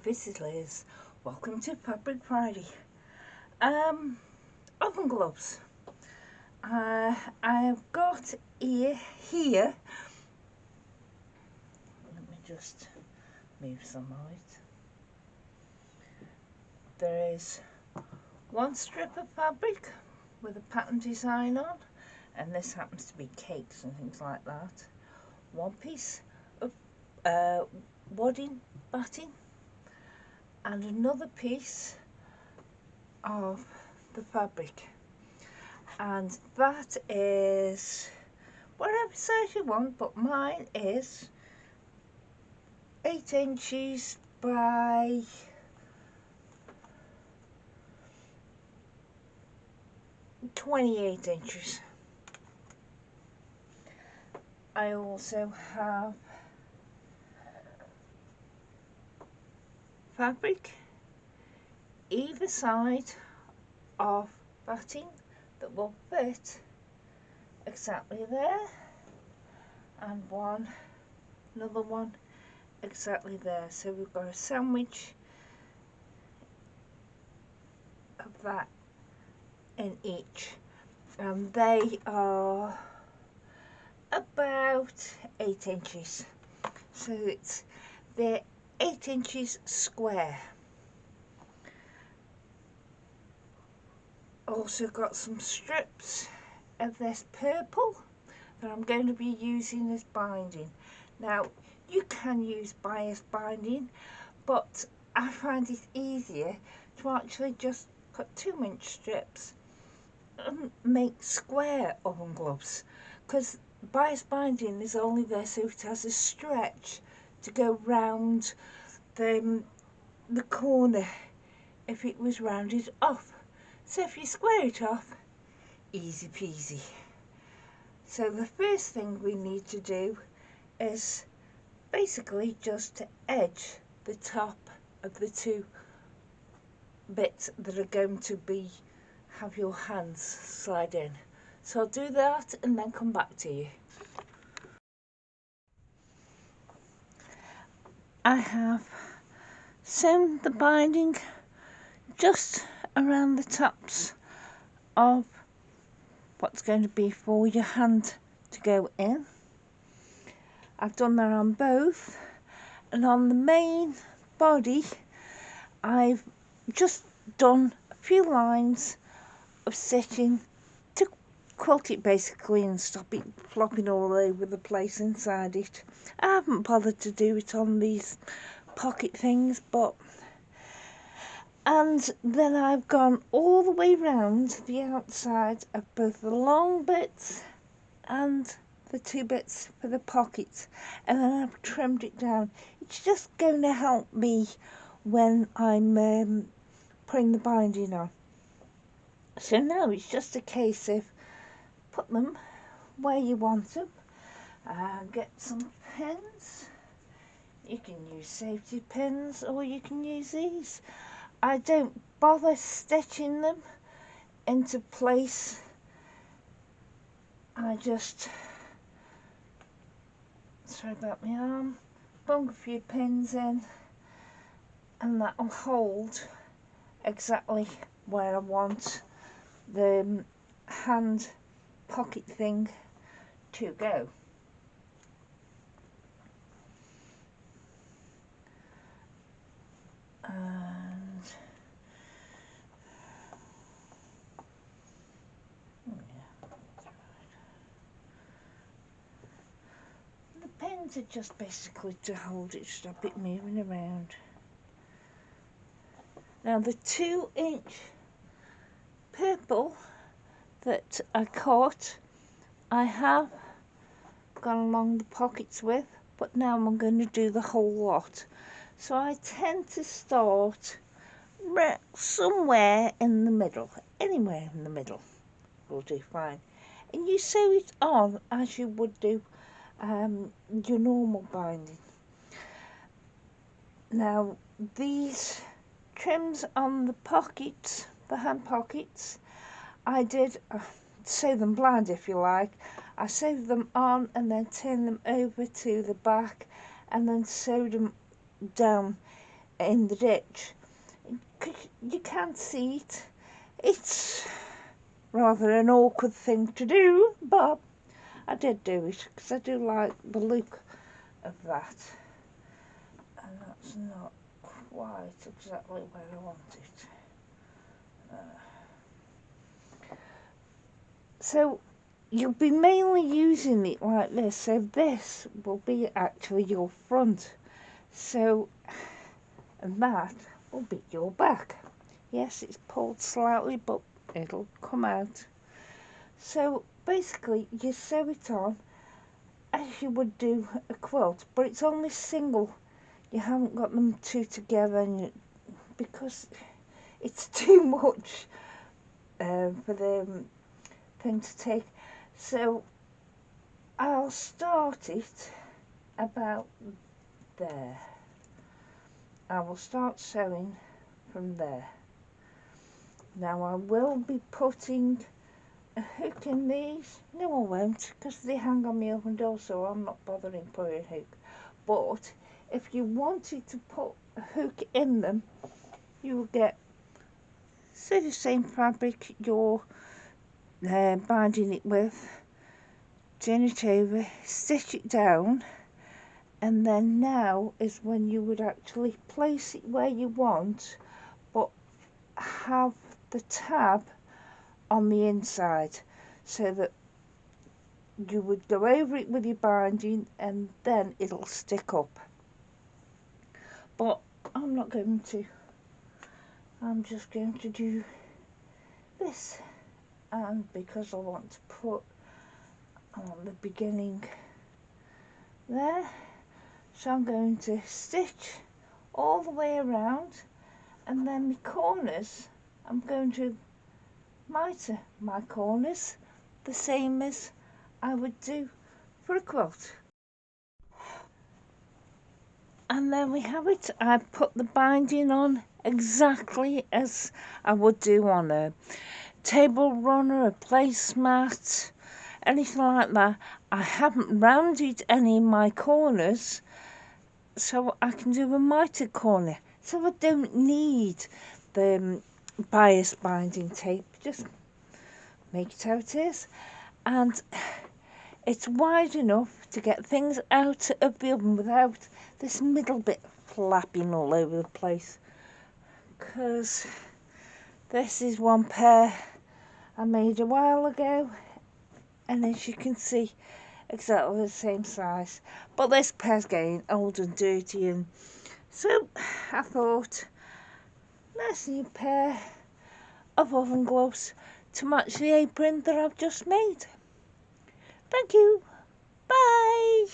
this is Liz. Welcome to Fabric Friday. Oven gloves. I've got here. Let me just move some light. There is one strip of fabric with a pattern design on, and this happens to be cakes and things like that. One piece of wadding batting, and another piece of the fabric, and that is whatever size you want, but mine is 8 inches by 28 inches. I also have fabric either side of batting that will fit exactly there, and another one exactly there. So we've got a sandwich of that in each, and they are about 8 inches. So they're 8 inches square. Also got some strips of this purple that I'm going to be using as binding. Now you can use bias binding, but I find it easier to actually just cut 2-inch strips and make square oven gloves, because bias binding is only there so it has a stretch to go round the corner if it was rounded off. So if you square it off, easy peasy. So the first thing we need to do is basically just to edge the top of the two bits that are going to have your hands slide in. So I'll do that and then come back to you. I have sewn the binding just around the tops of what's going to be for your hand to go in. I've done that on both, and on the main body I've just done a few lines of stitching to quilt it basically and stop it flopping all over the place inside it. I haven't bothered to do it on these pocket things, and then I've gone all the way round the outside of both the long bits and the 2 bits for the pockets, and then I've trimmed it down. It's just going to help me when I'm putting the binding on. So now it's just a case of put them where you want them. Get some pins. You can use safety pins or you can use these. I don't bother stitching them into place. I just, sorry about my arm, bung a few pins in, and that will hold exactly where I want the hand pocket thing to go. And the pins are just basically to hold it, stop it moving around. Now the 2-inch purple that I caught, I have gone along the pockets with, but now I'm going to do the whole lot. So I tend to start somewhere in the middle, anywhere in the middle will do fine. And you sew it on as you would do your normal binding. Now these trims on the pockets, the hand pockets, I did sew them blind if you like. I sewed them on and then turned them over to the back and then sewed them down in the ditch. You can't see it. It's rather an awkward thing to do, but I did do it because I do like the look of that. And that's not quite exactly where I want it. So you'll be mainly using it like this. So this will be actually your front. So, and that will be your back. Yes, it's pulled slightly, but it'll come out. So basically you sew it on as you would do a quilt, but it's only single. You haven't got them two together because it's too much for the thing to take. So I'll start it about there. I will start sewing from there. Now I will be putting a hook in these. No, I won't, because they hang on my open door, so I'm not bothering putting a hook. But if you wanted to put a hook in them, you will get, say, the same fabric you're binding it with, turn it over, stitch it down, and then now is when you would actually place it where you want, but have the tab on the inside, so that you would go over it with your binding and then it'll stick up. But I'm not going to. I'm just going to do this, and because I want to put on the beginning there, so I'm going to stitch all the way around, and then my corners I'm going to mitre my corners the same as I would do for a quilt. And then we have it. I put the binding on exactly as I would do on a table runner, a placemat, anything like that. I haven't rounded any of my corners, so I can do a mitered corner. So I don't need the bias binding tape. Just make it how it is. And it's wide enough to get things out of the oven without this middle bit flapping all over the place. Because this is one pair I made a while ago, and as you can see, exactly the same size. But this pair's getting old and dirty, and so I thought, nice new pair of oven gloves to match the apron that I've just made. Thank you. Bye.